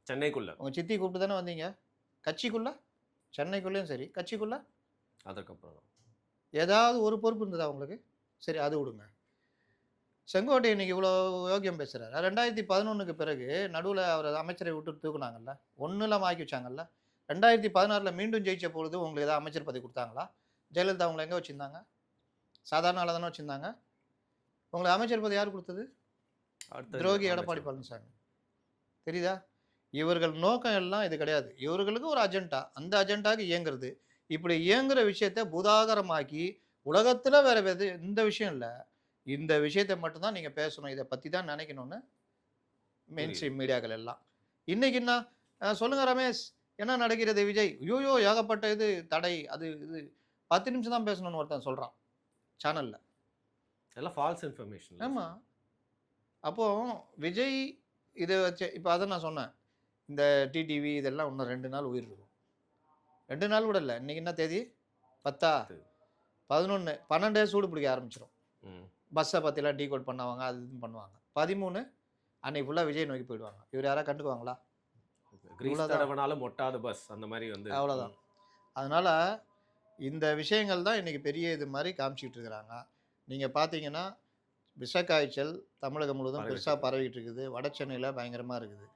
சென்னைக்குள்ள உங்கள் சித்தி கூப்பிட்டு தானே வந்தீங்க. கட்சிக்குள்ளே, சென்னைக்குள்ளேயும் சரி கட்சிக்குள்ளே அதற்கப்புறம் ஏதாவது ஒரு பொறுப்பு இருந்ததா உங்களுக்கு? சரி அது விடுங்க. செங்கோட்டை இன்னைக்கு இவ்வளோ யோக்கியம் பேசுகிறாரு. 2011க்கு பிறகு நடுவில் அவர் அமைச்சரை விட்டு தூக்குனாங்கல்ல, ஒன்றும் இல்லாமல் ஆக்கி வச்சாங்கல்ல. 2016 மீண்டும் ஜெயிச்ச பொழுது உங்களுக்கு ஏதாவது அமைச்சர் பதவி கொடுத்தாங்களா? ஜெயலலிதா உங்களை எங்கே வச்சுருந்தாங்க? சாதாரண ஆளாக தானே வச்சுருந்தாங்க. உங்களை அமைச்சர் பதவி யார் கொடுத்தது? துரோகி எடப்பாடி பழனிசாமி. தெரியுதா? இவர்கள் நோக்கம் எல்லாம் இது கிடையாது. இவர்களுக்கு ஒரு அஜெண்டா, அந்த அஜெண்டாவுக்கு இயங்குறது. இப்படி இயங்குற விஷயத்தை புதாகரமாக்கி உலகத்தில் வேற இந்த விஷயம் இல்லை, இந்த விஷயத்தை மட்டும்தான் நீங்கள் பேசணும், இதை பற்றி தான் நினைக்கணும்னு மெயின் ஸ்ட்ரீம் மீடியாக்கள் எல்லாம். இன்னைக்கு என்ன சொல்லுங்க ரமேஷ், என்ன நடக்கிறது விஜய்? ஐயோயோ ஏகப்பட்ட இது தடை, அது இது 10 நிமிஷம் தான் பேசணும்னு ஒருத்தன் சொல்கிறான் சேனலில். எல்லாம் ஃபால்ஸ் இன்ஃபர்மேஷன். ஆமாம். அப்போது விஜய் இதை வச்சு இப்போ அதை நான் சொன்னேன், இந்த டிடிவி இதெல்லாம் இன்னும் 2 நாள் உயிர் இருக்கும். 2 நாள் கூட இல்லை, இன்றைக்கி என்ன தேதி? 10, 11, 12 சூடு பிடிக்க ஆரம்பிச்சிடும். பஸ்ஸை பற்றிலாம் டீகோட் பண்ணுவாங்க, அது இதுன்னு பண்ணுவாங்க. 13 அன்னைக்கு ஃபுல்லாக விஜய் நோக்கி போயிடுவாங்க. இவர் யாராவது கண்டுக்குவாங்களா? மொட்டாத பஸ் அந்த மாதிரி வந்து அவ்வளோதான். அதனால் இந்த விஷயங்கள் தான் இன்றைக்கி பெரிய இது மாதிரி காமிச்சிக்கிட்டு இருக்கிறாங்க. நீங்கள் பார்த்தீங்கன்னா விஷக்காய்ச்சல் தமிழகம் முழுவதும் பெருசாக பரவிட்டு இருக்குது. வட சென்னையில் பயங்கரமாக இருக்குது.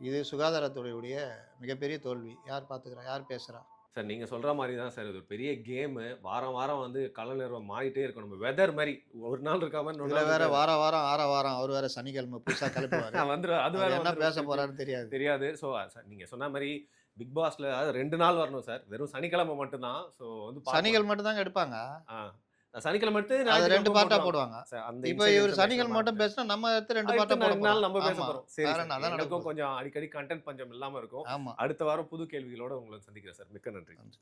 இது சுகாதாரத்துறையுடைய மிகப்பெரிய தோல்வி. யார் பார்த்துக்கிறா, யார் பேசுகிறா? சார் நீங்கள் சொல்கிற மாதிரி தான் சார், இது ஒரு பெரிய கேமு. வாரம் வாரம் வந்து கல நிறுவனம் மாறிட்டே இருக்கும். நம்ம வெதர் மாதிரி ஒரு நாள் இருக்காம இதில் வேற வாரம் அவர் வேற சனிக்கிழமை புதுசாக கிளப்புவார். வந்துடும். அது வேற என்ன பேச போகிறான்னு தெரியாது. ஸோ சார் நீங்கள் சொன்ன மாதிரி பிக் பாஸ்ல 2 நாள் வரணும் சார், வெறும் சனிக்கிழமை மட்டும்தான். ஸோ வந்து சனிக்கிழமை மட்டும் தாங்க எடுப்பாங்க. சனிக்கிழமை மட்டும் அதை 2 பார்ட்டா போடுவாங்க. இப்போ இவர் சனிக்கிழமை மட்டும் பேசினா நம்ம எடுத்து 2 பார்ட்டா போடுவோம். நம்ம பேச போகிறோம். சரி, எனக்கும் கொஞ்சம் அடிக்கடி கண்டென்ட் பஞ்சம் இல்லாமல் இருக்கும். அடுத்த வாரம் புது கேள்விகளோட உங்களை சந்திக்கிறேன் சார். மிக்க நன்றி.